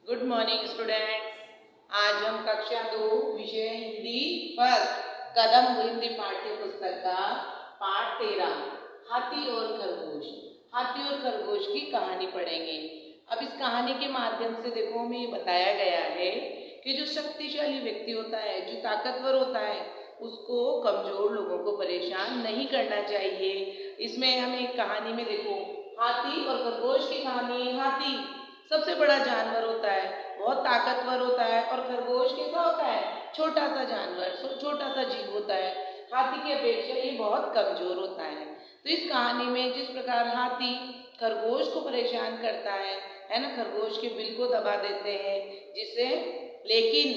Good morning students. आज हम कक्षा 2 विषय हिंदी फर्स्ट कदम हिंदी पाठ्य पुस्तक का पाठ 13 हाथी और खरगोश। हाथी और खरगोश की कहानी पढ़ेंगे। अब इस कहानी के माध्यम से देखो हमें ये बताया गया है कि जो शक्तिशाली व्यक्ति होता है, जो ताकतवर होता है, उसको कमजोर लोगों को परेशान नहीं करना चाहिए। इसमें हमें कहानी में देखो हाथी और खरगोश की कहानी। हाथी सबसे बड़ा जानवर होता है, बहुत ताकतवर होता है, और खरगोश कैसा होता है, छोटा सा जानवर, छोटा सा जीव होता है। हाथी की अपेक्षा ये बहुत कमजोर होता है। तो इस कहानी में जिस प्रकार हाथी खरगोश को परेशान करता है ना, खरगोश के बिल को दबा देते हैं जिससे, लेकिन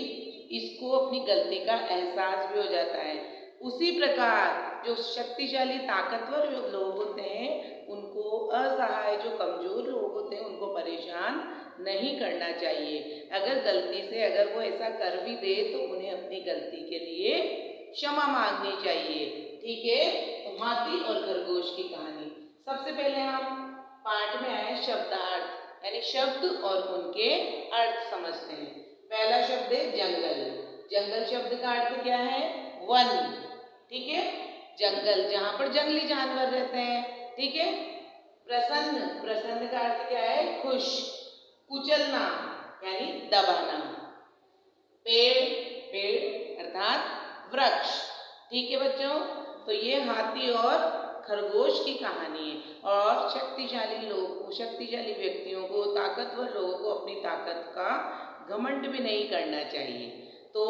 इसको अपनी गलती का एहसास भी हो जाता है। उसी प्रकार जो शक्तिशाली ताकतवर लोग होते हैं उनको असहाय जो कमजोर लोग होते हैं उनको परेशान नहीं करना चाहिए। अगर गलती से अगर वो ऐसा कर भी दे तो उन्हें अपनी गलती के लिए क्षमा मांगनी चाहिए। ठीक है, तो हाथी और खरगोश की कहानी। सबसे पहले हम पाठ में आए शब्दार्थ, यानी शब्द और उनके अर्थ समझते हैं। पहला शब्द है जंगल। जंगल शब्द का अर्थ क्या है, वन। ठीक है, जंगल जहां पर जंगली जानवर रहते हैं। ठीक है, प्रसन्न, प्रसन्न का अर्थ क्या है, खुश। कुचलना यानी दबाना। पेड़, पेड़ अर्थात वृक्ष। ठीक है बच्चों, तो ये हाथी और खरगोश की कहानी है। और शक्तिशाली लोग, शक्तिशाली व्यक्तियों को, ताकतवर लोगों को अपनी ताकत का घमंड भी नहीं करना चाहिए। तो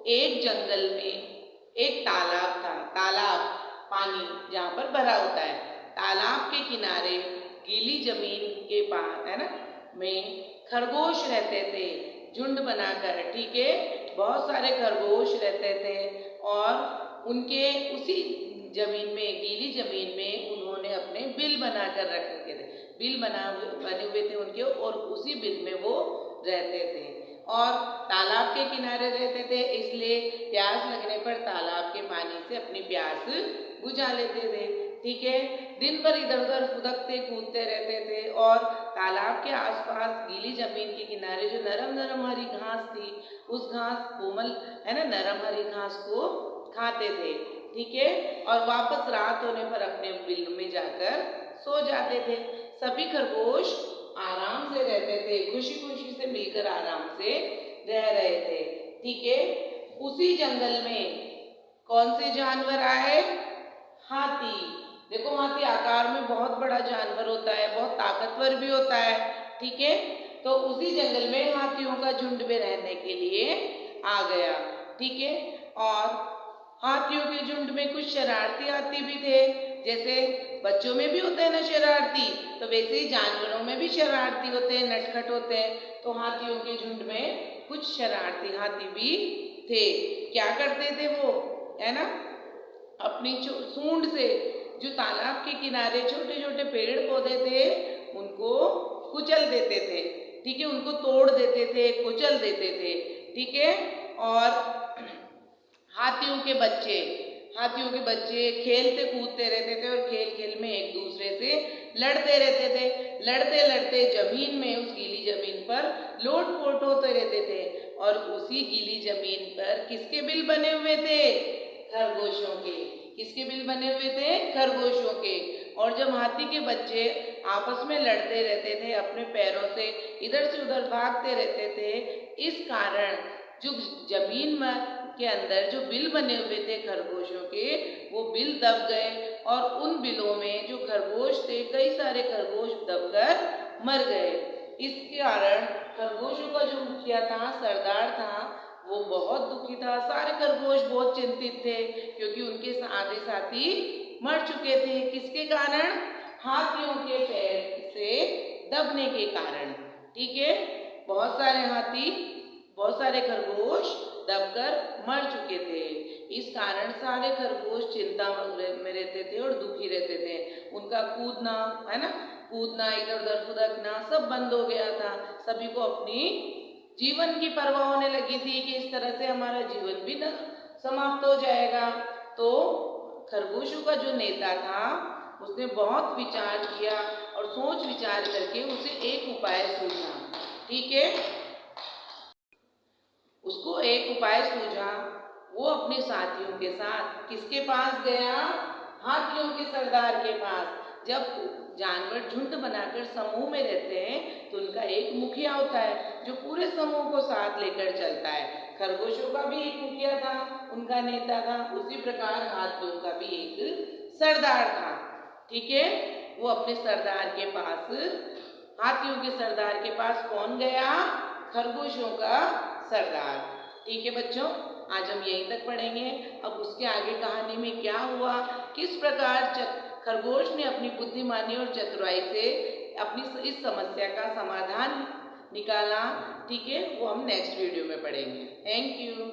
एक जंगल में एक तालाब था। तालाब पानी जहाँ पर भरा होता है। तालाब के किनारे गीली जमीन के पास है ना में खरगोश रहते थे, झुंड बनाकर। ठीक है, बहुत सारे खरगोश रहते थे और उनके उसी जमीन में, गीली जमीन में उन्होंने अपने बिल बनाकर रखे थे। बिल बने हुए थे उनके, और उसी बिल में वो रहते थे और तालाब के किनारे रहते थे, इसलिए प्यास लगने पर तालाब के पानी से अपनी प्यास बुझा लेते थे। ठीक है, दिन भर इधर उधर फुदकते कूदते रहते थे और तालाब के आसपास गीली जमीन के किनारे जो नरम नरम हरी घास थी, उस घास, कोमल है ना नरम हरी घास को खाते थे। ठीक है, और वापस रात होने पर अपने बिल में जाकर सो जाते थे। सभी खरगोश आराम से रहते थे, खुशी खुशी से मिलकर आराम से रह रहे थे। ठीक है, उसी जंगल में कौन से जानवर आए, हाथी। देखो हाथी आकार में बहुत बड़ा जानवर होता है, बहुत ताकतवर भी होता है। ठीक है, तो उसी जंगल में हाथियों का झुंड में रहने के लिए आ गया। ठीक है, और हाथियों के झुंड में कुछ शरारती हाथी भी थे। जैसे बच्चों में भी होते हैं ना शरारती, तो वैसे ही जानवरों में भी शरारती होते हैं, नटखट होते हैं। तो हाथियों के झुंड में कुछ शरारती हाथी भी थे। क्या करते थे वो, है ना, अपनी सूंड से जो तालाब के किनारे छोटे छोटे पेड़ पौधे थे उनको कुचल देते थे। ठीक है, उनको तोड़ देते थे, कुचल देते थे। ठीक है, और हाथियों के बच्चे खेलते कूदते रहते थे और खेल खेल में एक दूसरे से लड़ते रहते थे। लड़ते लड़ते जमीन में, उस गीली जमीन पर लोट-पोट होते रहते थे। और उसी गीली जमीन पर किसके बिल बने हुए थे, खरगोशों के। किसके बिल बने हुए थे, खरगोशों के। और जब हाथी के बच्चे आपस में लड़ते रहते थे, अपने पैरों से इधर से उधर भागते रहते थे, इस कारण जो जमीन में के अंदर जो बिल बने हुए थे खरगोशों के, वो बिल दब गए और उन बिलों में जो खरगोश थे, कई सारे खरगोश दबकर मर गए। इसके कारण खरगोशों का जो मुखिया था, सरदार था, वो बहुत दुखी था। सारे खरगोश बहुत चिंतित थे क्योंकि उनके आधे साथी मर चुके थे। किसके कारण, हाथियों के पैर से दबने के कारण। ठीक है, बहुत सारे हाथी, बहुत सारे खरगोश दबकर मर चुके थे। इस कारण सारे खरगोश चिंता में रहते थे और दुखी रहते थे। उनका कूदना, है ना, कूदना, इधर उधर फुदकना सब बंद हो गया था। सभी को अपनी जीवन की परवाह होने लगी थी कि इस तरह से हमारा जीवन भी न समाप्त हो जाएगा। तो खरगोशों का जो नेता था उसने बहुत विचार किया और सोच विचार करके उसे एक उपाय सूझा। ठीक है, उसको एक उपाय सूझा। वो अपने साथियों के साथ किसके पास गया? हाथियों के सरदार के पास। जब जानवर झुंड बनाकर समूह में रहते हैं तो उनका एक मुखिया होता है जो पूरे समूह को साथ लेकर चलता है। खरगोशों का भी एक मुखिया था, उनका नेता था। उसी प्रकार हाथियों का भी एक सरदार था। ठीक है, वो अपने सरदार के पास, हाथियों के सरदार के पास कौन गया? खरगोशों का सरदार। ठीक है बच्चों, आज हम यहीं तक पढ़ेंगे। अब उसके आगे कहानी में क्या हुआ, किस प्रकार खरगोश ने अपनी बुद्धिमानी और चतुराई से अपनी इस समस्या का समाधान निकाला, ठीक है, वो हम नेक्स्ट वीडियो में पढ़ेंगे। Thank you.